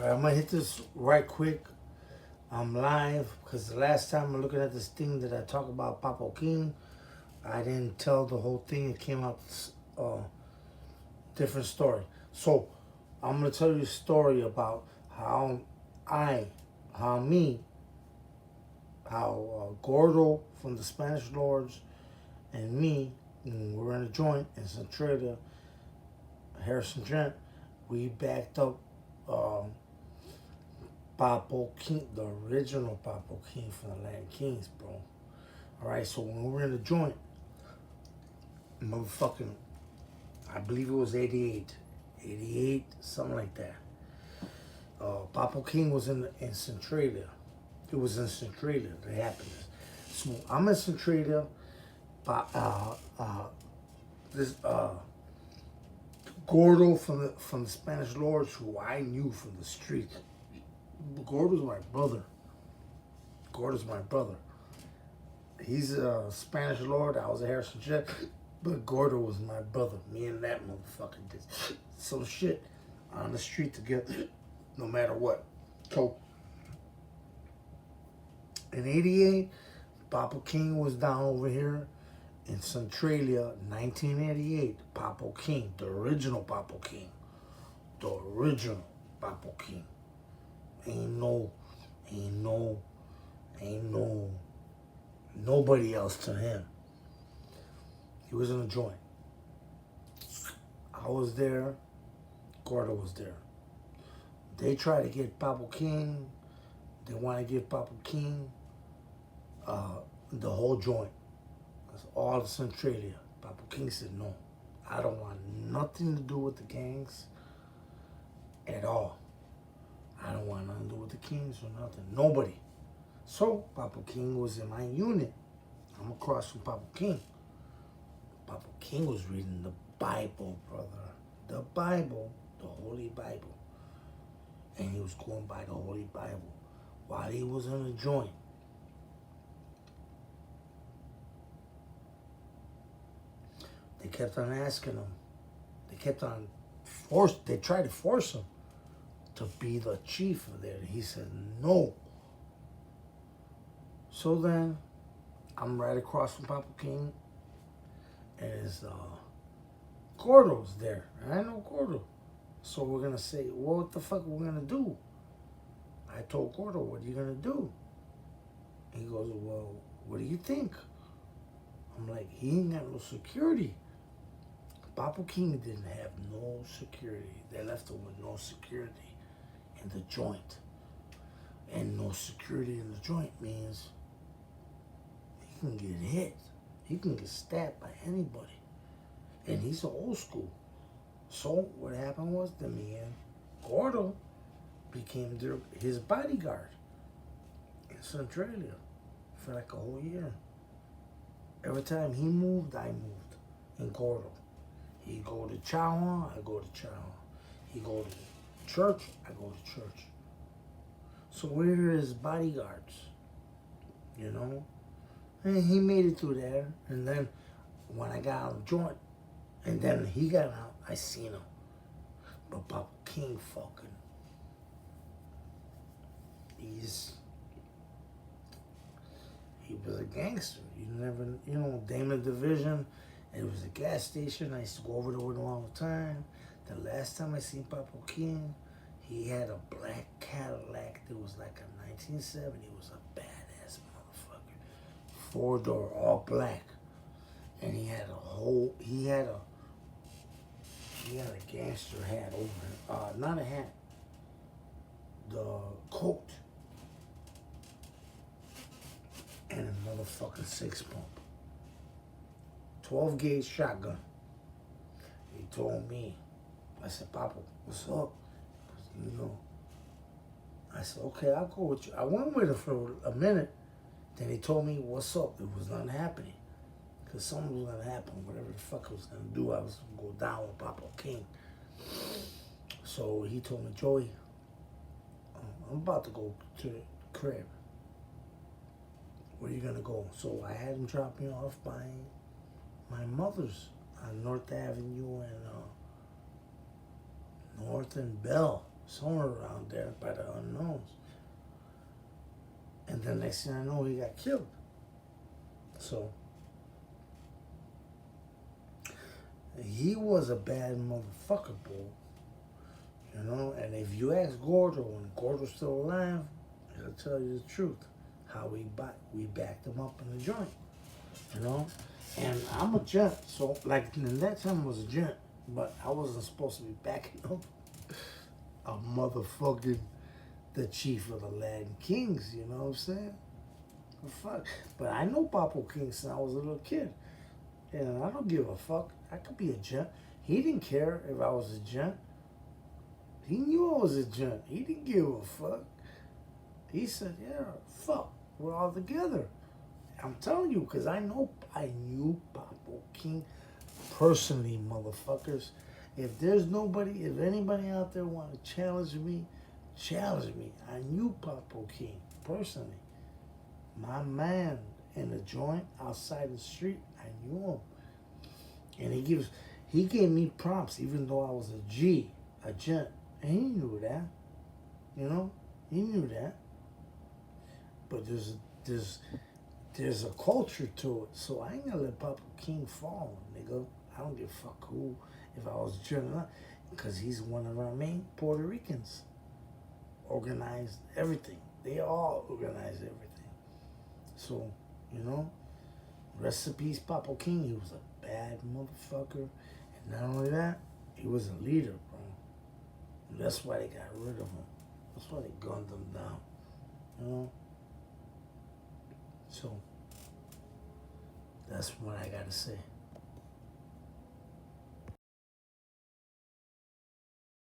All right, I'm gonna hit this right quick. I'm live because the last time I'm looking at this thing that I talk about Papo King, I didn't tell the whole thing. It came out different story. So I'm gonna tell you a story about how I, how me, how Gordo from the Spanish Lords and me, when we were in a joint in Centralia, Harrison Gent, we backed up Papo King, the original Papo King from the Land Kings, bro. All right, so when we were in the joint, motherfucking, I believe it was 88, 88, something like that. Papo King was in Centralia. It was in Centralia that happened. So I'm in Centralia. This Gordo from the Spanish Lords, who I knew from the street. Gordo's my brother. Gordo's my brother. He's a Spanish Lord. I was a Harrison Jet, but Gordo was my brother. Me and that motherfucker did some shit on the street together, no matter what. So in '88, Papo King was down over here in Centralia, 1988. Papo King, the original Papo King, the original Papo King. Ain't no nobody else to him. He was in a joint. I was there. Gordo was there. They tried to get Papo King. They want to give Papo King the whole joint. That's all of Centralia. Papo King said no. I don't want nothing to do with the gangs at all. I don't want nothing to do with the Kings or nothing. Nobody. So Papo King was in my unit. I'm across from Papo King. Papo King was reading the Bible, brother. The Bible, the Holy Bible. And he was going by the Holy Bible while he was in a joint. They kept on asking him. They kept on they tried to force him to be the chief of there. He said no. So then, I'm right across from Papo King, and it's Gordo's there, and I know Gordo. So we're gonna say, well, what the fuck are we gonna do? I told Gordo, what are you gonna do? He goes, well, what do you think? I'm like, he ain't got no security. Papo King didn't have no security. They left him with no security in the joint. And no security in the joint means he can get hit. He can get stabbed by anybody. And he's old school. So what happened was that me and Gordo became his bodyguard in Centralia for like a whole year. Every time he moved, I moved in Gordo. He go to Chow, I go to Chow. He go to church, I go to church. So we're his bodyguards, you know? And he made it through there. And then when I got out of the joint, and then he got out, I seen him. But Papo King fucking, he was a gangster. You never, Damon Division. It was a gas station. I used to go over there with him all the time. The last time I seen Papo King, he had a black Cadillac that was like a 1970. It was a badass motherfucker. 4-door, all black. And he had a gangster hat over it. Not a hat. The coat. And a motherfucking 6-pump. 12 gauge shotgun. He told me, I said, Papo, what's up? I said, okay, I'll go with you. I went with him for a minute. Then he told me, what's up? It was nothing happening. Because something was going to happen. Whatever the fuck I was going to do, I was going to go down with Papo King. So he told me, Joey, I'm about to go to the crib. Where are you going to go? So I had him drop me off by my mother's on North Avenue and North and Bell. somewhere around there by the unknowns. And the next thing I know, he got killed. So, he was a bad motherfucker, bro. You know, and if you ask Gordo, when Gordo's still alive, he'll tell you the truth. How we backed him up in the joint. You know? And I'm a gent, so like in that time I was a gent, but I wasn't supposed to be backing up a motherfucking the chief of the Latin Kings, you know what I'm saying? Fuck. But I know Papo King since I was a little kid. And I don't give a fuck. I could be a gent. He didn't care if I was a gent. He knew I was a gent. He didn't give a fuck. He said, yeah, fuck, we're all together. I'm telling you, because I knew Papo King personally, motherfuckers. If there's nobody, if anybody out there want to challenge me, challenge me. I knew Papo King personally. My man in the joint outside the street, I knew him. And he gave me prompts, even though I was a G, a gent. And he knew that. You know? He knew that. But there's a culture to it. So I ain't gonna let Papo King fall, nigga. I don't give a fuck who, if I was a gent or not. Because he's one of our main Puerto Ricans. Organized everything. They all organized everything. So, you know, rest in peace, Papo King. He was a bad motherfucker. And not only that, he was a leader, bro. And that's why they got rid of him. That's why they gunned him down. You know? So, that's what I gotta say.